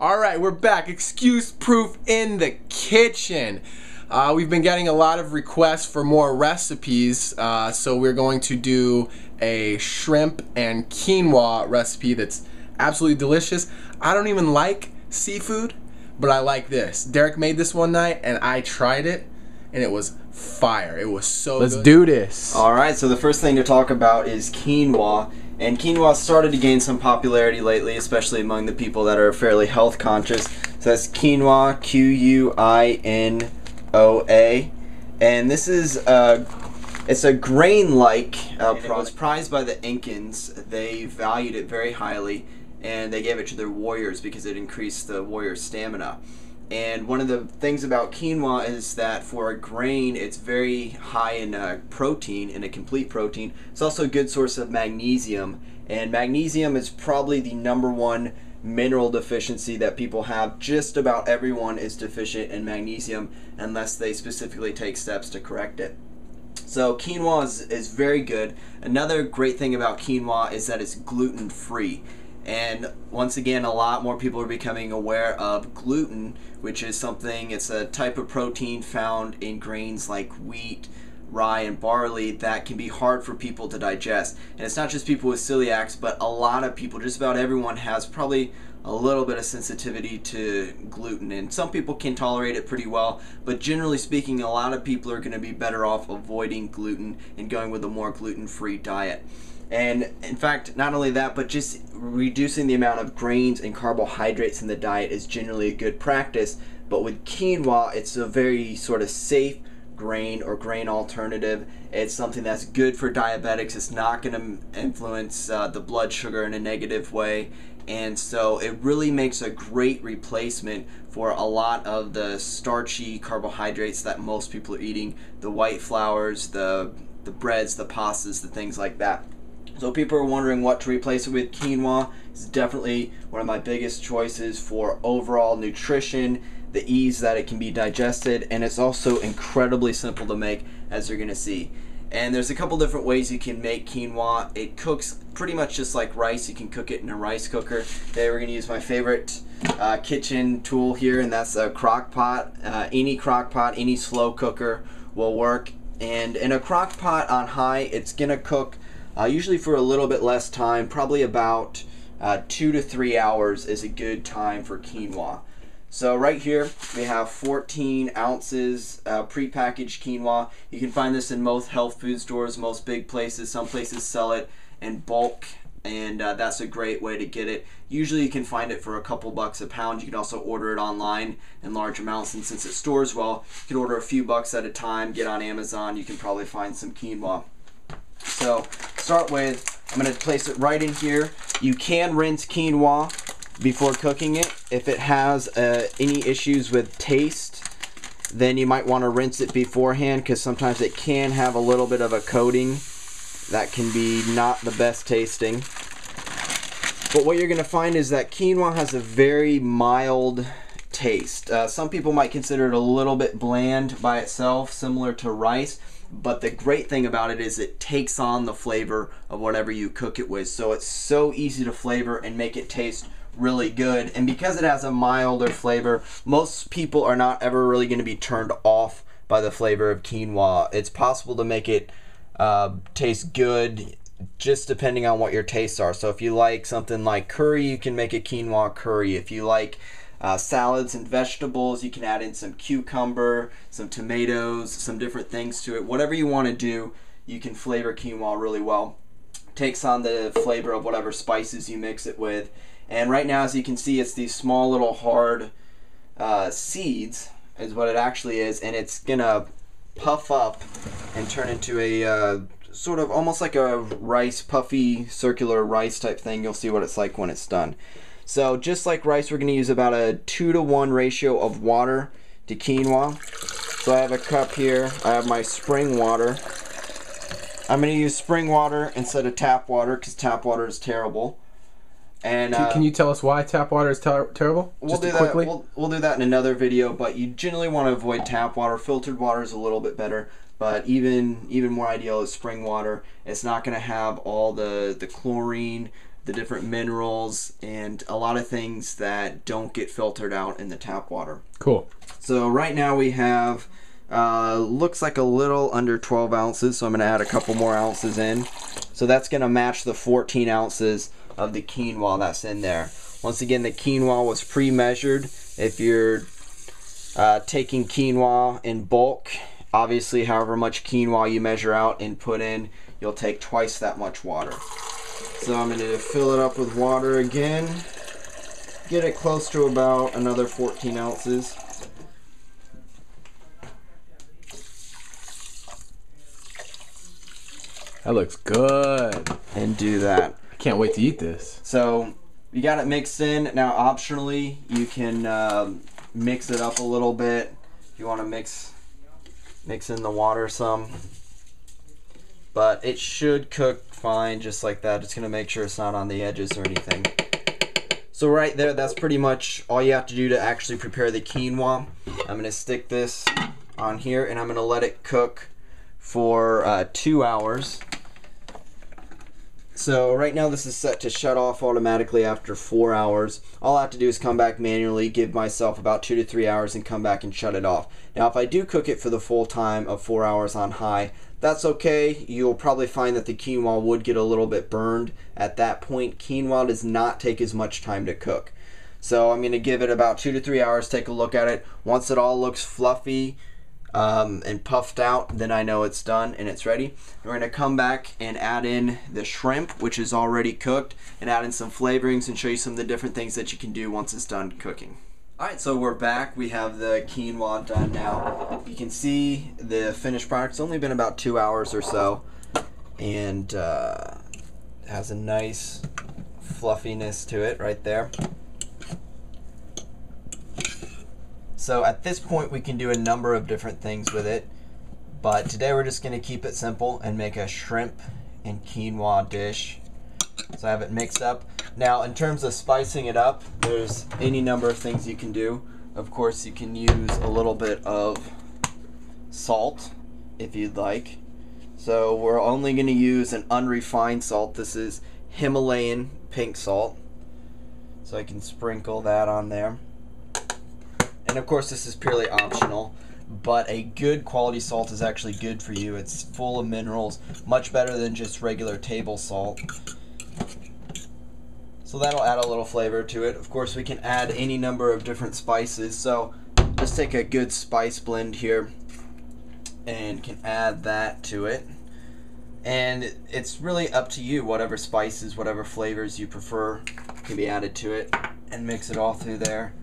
All right, we're back. Excuse proof in the kitchen. We've been getting a lot of requests for more recipes, so we're going to do a shrimp and quinoa recipe that's absolutely delicious. I don't even like seafood, but I like this. Derek made this one night, and I tried it, and it was fire. It was so good. Let's do this. All right, so the first thing to talk about is quinoa. And quinoa started to gain some popularity lately, especially among the people that are fairly health conscious. So that's quinoa, Q-U-I-N-O-A. And this is it's a grain-like product. It was prized by the Incans. They valued it very highly, and they gave it to their warriors because it increased the warrior's stamina. And one of the things about quinoa is that for a grain, it's very high in protein, in a complete protein. It's also a good source of magnesium, and magnesium is probably the #1 mineral deficiency that people have. Just about everyone is deficient in magnesium unless they specifically take steps to correct it. So quinoa is very good. Another great thing about quinoa is that it's gluten-free. And once again, a lot more people are becoming aware of gluten, which is something, it's a type of protein found in grains like wheat, rye, and barley that can be hard for people to digest. And it's not just people with celiacs, but a lot of people, just about everyone, has probably a little bit of sensitivity to gluten. And some people can tolerate it pretty well, but generally speaking, a lot of people are going to be better off avoiding gluten and going with a more gluten-free diet. And in fact, not only that, but just reducing the amount of grains and carbohydrates in the diet is generally a good practice. But with quinoa, it's a very sort of safe grain or grain alternative. It's something that's good for diabetics. It's not going to influence the blood sugar in a negative way. And so it really makes a great replacement for a lot of the starchy carbohydrates that most people are eating, the white flours, the breads, the pastas, the things like that. So people are wondering what to replace it with. Quinoa is definitely one of my biggest choices for overall nutrition, the ease that it can be digested, and it's also incredibly simple to make, as you're going to see. And there's a couple different ways you can make quinoa. It cooks pretty much just like rice. You can cook it in a rice cooker. Today we're going to use my favorite kitchen tool here, and that's a crock pot. Any crock pot, any slow cooker will work. And in a crock pot on high, it's going to cook usually for a little bit less time, probably about 2 to 3 hours is a good time for quinoa. So right here we have 14 ounces prepackaged quinoa. You can find this in most health food stores, most big places. Some places sell it in bulk, and that's a great way to get it. Usually you can find it for a couple bucks a pound. You can also order it online in large amounts, and since it stores well, you can order a few bucks at a time, get on Amazon. You can probably find some quinoa. So start with, I'm going to place it right in here. You can rinse quinoa before cooking it. If it has any issues with taste, then you might want to rinse it beforehand, because sometimes it can have a little bit of a coating that can be not the best tasting. But what you're going to find is that quinoa has a very mild taste. Some people might consider it a little bit bland by itself, similar to rice. But the great thing about it is it takes on the flavor of whatever you cook it with. So it's so easy to flavor and make it taste really good. And because it has a milder flavor, most people are not ever really going to be turned off by the flavor of quinoa. It's possible to make it taste good just depending on what your tastes are. So if you like something like curry, you can make a quinoa curry. If you like salads and vegetables, you can add in some cucumber, some tomatoes, some different things to it. Whatever you want to do, you can flavor quinoa really well. Takes on the flavor of whatever spices you mix it with. And right now, as you can see, it's these small little hard seeds is what it actually is, and it's gonna puff up and turn into a sort of almost like a rice, puffy circular rice type thing. You'll see what it's like when it's done. So just like rice, we're going to use about a 2-to-1 ratio of water to quinoa. So I have a cup here. I have my spring water. I'm going to use spring water instead of tap water, because tap water is terrible. And can you tell us why tap water is terrible? We'll do that. We'll do that in another video. But you generally want to avoid tap water. Filtered water is a little bit better, but even more ideal is spring water. It's not going to have all the chlorine, the different minerals and a lot of things that don't get filtered out in the tap water. Cool. So right now we have, looks like a little under 12 ounces, so I'm going to add a couple more ounces in. So that's going to match the 14 ounces of the quinoa that's in there. Once again, the quinoa was pre-measured. If you're taking quinoa in bulk, obviously however much quinoa you measure out and put in, you'll take twice that much water. So I'm going to fill it up with water again, get it close to about another 14 ounces. That looks good. And do that. I can't wait to eat this. So you got it mixed in. Now optionally, you can mix it up a little bit if you want to mix in the water some. But it should cook fine just like that. Just going to make sure it's not on the edges or anything. So right there, that's pretty much all you have to do to actually prepare the quinoa. I'm going to stick this on here and I'm going to let it cook for 2 hours. So right now this is set to shut off automatically after 4 hours. All I have to do is come back manually, give myself about 2 to 3 hours and come back and shut it off. Now if I do cook it for the full time of 4 hours on high, that's okay. You'll probably find that the quinoa would get a little bit burned. At that point, quinoa does not take as much time to cook. So I'm going to give it about 2 to 3 hours, take a look at it. Once it all looks fluffy and puffed out, then I know it's done and it's ready. We're going to come back and add in the shrimp, which is already cooked, and add in some flavorings and show you some of the different things that you can do once it's done cooking. Alright, so we're back. We have the quinoa done now. You can see the finished product. It's only been about 2 hours or so, and has a nice fluffiness to it right there. So at this point we can do a number of different things with it, but today we're just going to keep it simple and make a shrimp and quinoa dish. So I have it mixed up. Now in terms of spicing it up, there's any number of things you can do. Of course you can use a little bit of salt if you'd like. So we're only going to use an unrefined salt. This is Himalayan pink salt. So I can sprinkle that on there. And of course this is purely optional, but a good quality salt is actually good for you. It's full of minerals, much better than just regular table salt. So that'll add a little flavor to it. Of course we can add any number of different spices. So just take a good spice blend here and can add that to it. And it's really up to you, whatever spices, whatever flavors you prefer can be added to it, and mix it all through there.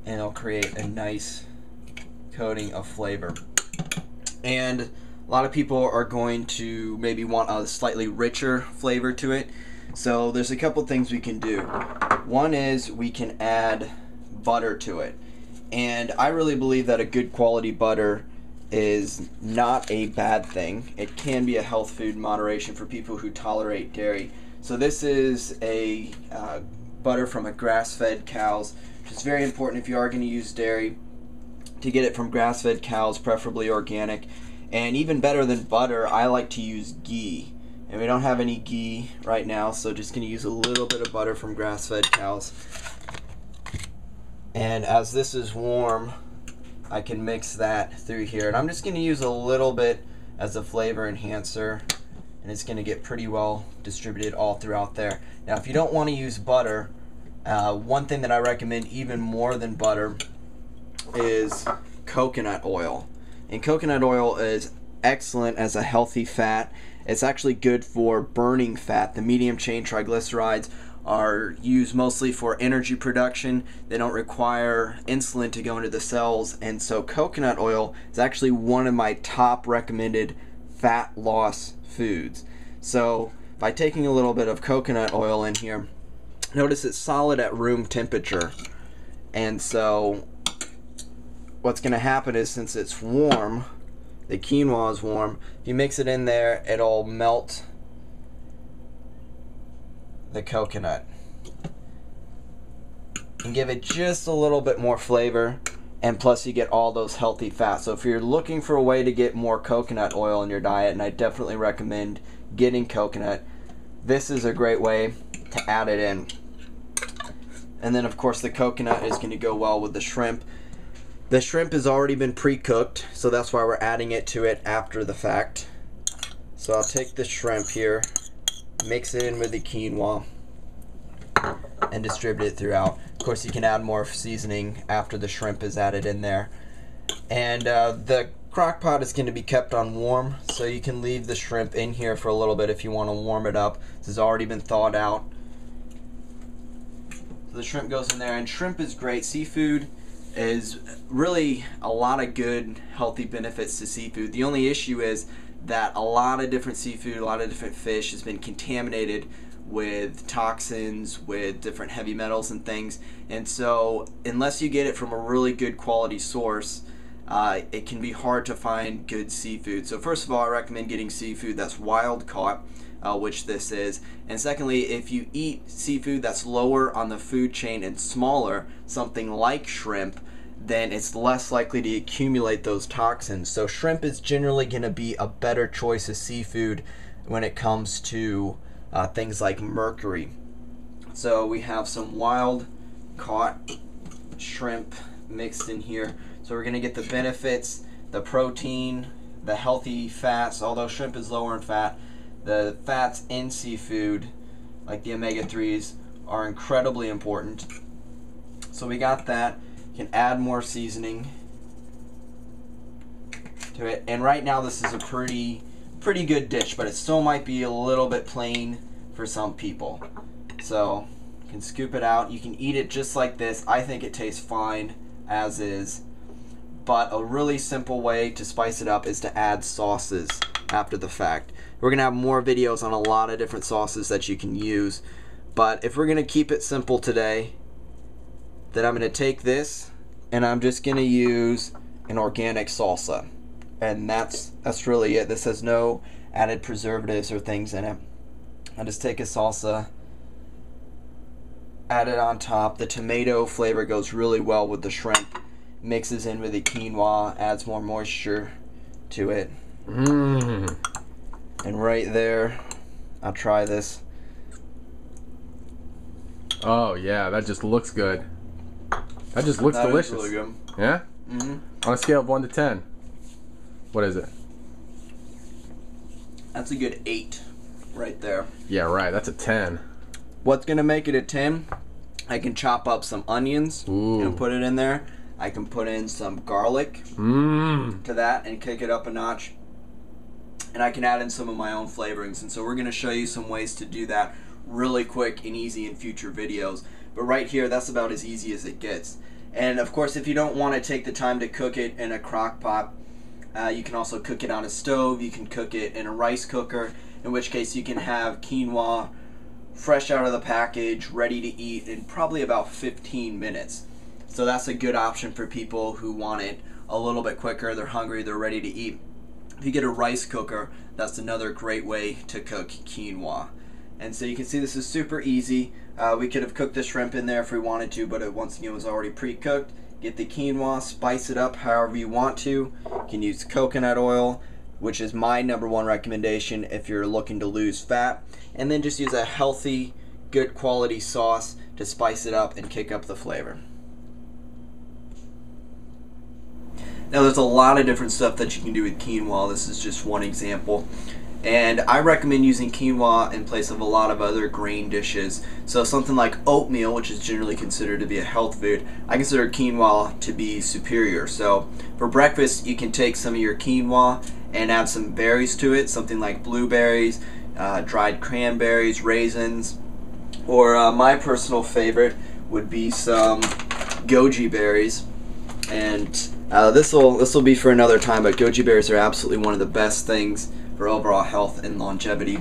And it'll create a nice coating of flavor. And a lot of people are going to maybe want a slightly richer flavor to it. So there's a couple things we can do. One is we can add butter to it. And I really believe that a good quality butter is not a bad thing. It can be a health food in moderation for people who tolerate dairy. So this is a butter from a grass-fed cows, which is very important if you are going to use dairy, to get it from grass-fed cows, preferably organic. And even better than butter, I like to use ghee. And we don't have any ghee right now, so just going to use a little bit of butter from grass-fed cows. And as this is warm, I can mix that through here. And I'm just going to use a little bit as a flavor enhancer, and it's going to get pretty well distributed all throughout there. Now if you don't want to use butter, one thing that I recommend even more than butter is coconut oil. And coconut oil is excellent as a healthy fat. It's actually good for burning fat. The medium chain triglycerides are used mostly for energy production. They don't require insulin to go into the cells, and so coconut oil is actually one of my top recommended fat loss foods. So by taking a little bit of coconut oil in here, notice it's solid at room temperature. And so what's going to happen is, since it's warm, the quinoa is warm, if you mix it in there, it'll melt the coconut and give it just a little bit more flavor, and plus you get all those healthy fats. So if you're looking for a way to get more coconut oil in your diet, and I definitely recommend getting coconut, this is a great way to add it in. And then of course the coconut is going to go well with the shrimp. The shrimp has already been pre-cooked, so that's why we're adding it to it after the fact. So I'll take the shrimp here, mix it in with the quinoa, and distribute it throughout. Of course, you can add more seasoning after the shrimp is added in there. And the crock pot is going to be kept on warm, so you can leave the shrimp in here for a little bit if you want to warm it up. This has already been thawed out. So the shrimp goes in there, and shrimp is great. Seafood is really a lot of good, healthy benefits to seafood. The only issue is that a lot of different seafood, a lot of different fish has been contaminated with toxins, with different heavy metals and things. And so unless you get it from a really good quality source, it can be hard to find good seafood. So first of all, I recommend getting seafood that's wild caught, which this is. And secondly, if you eat seafood that's lower on the food chain and smaller, something like shrimp, then it's less likely to accumulate those toxins. So shrimp is generally going to be a better choice of seafood when it comes to things like mercury. So we have some wild caught shrimp mixed in here. So we're going to get the benefits, the protein, the healthy fats. Although shrimp is lower in fat, the fats in seafood, like the omega-3s, are incredibly important. So we got that. You can add more seasoning to it. And right now this is a pretty good dish, but it still might be a little bit plain for some people. So you can scoop it out. You can eat it just like this. I think it tastes fine as is. But a really simple way to spice it up is to add sauces after the fact. We're going to have more videos on a lot of different sauces that you can use. But if we're going to keep it simple today, then I'm going to take this and I'm just going to use an organic salsa. And that's really it. This has no added preservatives or things in it. I just take a salsa, add it on top. The tomato flavor goes really well with the shrimp. Mixes in with the quinoa, adds more moisture to it. And right there, I'll try this. Oh yeah, that just looks good. That just looks delicious. Really good. Yeah? On a scale of 1 to 10, what is it? That's a good 8 right there. Yeah, right. That's a 10. What's gonna make it a 10? I can chop up some onions and put it in there. I can put in some garlic to that and kick it up a notch. And I can add in some of my own flavorings. And so we're going to show you some ways to do that really quick and easy in future videos. But right here, that's about as easy as it gets. And of course, if you don't want to take the time to cook it in a crock pot, you can also cook it on a stove. You can cook it in a rice cooker, in which case you can have quinoa fresh out of the package, ready to eat in probably about 15 minutes. So that's a good option for people who want it a little bit quicker. They're hungry, they're ready to eat. If you get a rice cooker, that's another great way to cook quinoa. And so you can see this is super easy. We could have cooked the shrimp in there if we wanted to, but it once again was already pre-cooked. Get the quinoa, spice it up however you want to. You can use coconut oil, which is my #1 recommendation if you're looking to lose fat. And then just use a healthy, good quality sauce to spice it up and kick up the flavor. Now there's a lot of different stuff that you can do with quinoa. This is just one example. And I recommend using quinoa in place of a lot of other grain dishes. So something like oatmeal, which is generally considered to be a health food, I consider quinoa to be superior. So for breakfast, you can take some of your quinoa and add some berries to it, something like blueberries, dried cranberries, raisins, or my personal favorite would be some goji berries. And this will be for another time, but goji berries are absolutely one of the best things for overall health and longevity.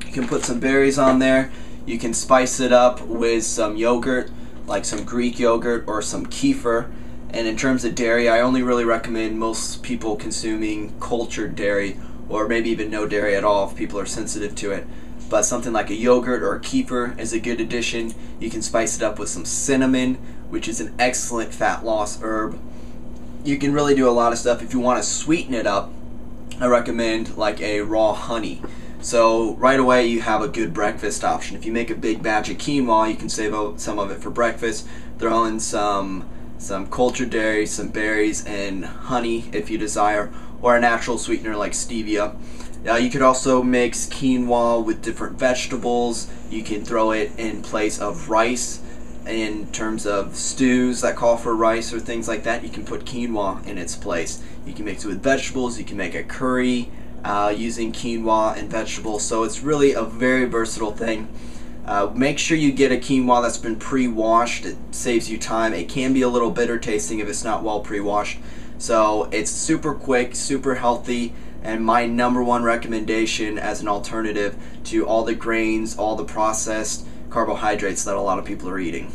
You can put some berries on there. You can spice it up with some yogurt, like some Greek yogurt or some kefir. And in terms of dairy, I only really recommend most people consuming cultured dairy, or maybe even no dairy at all if people are sensitive to it. But something like a yogurt or a kefir is a good addition. You can spice it up with some cinnamon, which is an excellent fat loss herb. You can really do a lot of stuff. If you want to sweeten it up, I recommend like a raw honey. So right away you have a good breakfast option. If you make a big batch of quinoa, you can save some of it for breakfast. Throw in some cultured dairy, some berries, and honey if you desire, or a natural sweetener like stevia. You could also mix quinoa with different vegetables. You can throw it in place of rice. In terms of stews that call for rice or things like that, you can put quinoa in its place. You can mix it with vegetables. You can make a curry using quinoa and vegetables. So it's really a very versatile thing. Make sure you get a quinoa that's been pre-washed. It saves you time. It can be a little bitter tasting if it's not well pre-washed. So it's super quick, super healthy, and my #1 recommendation as an alternative to all the grains, all the processed carbohydrates that a lot of people are eating.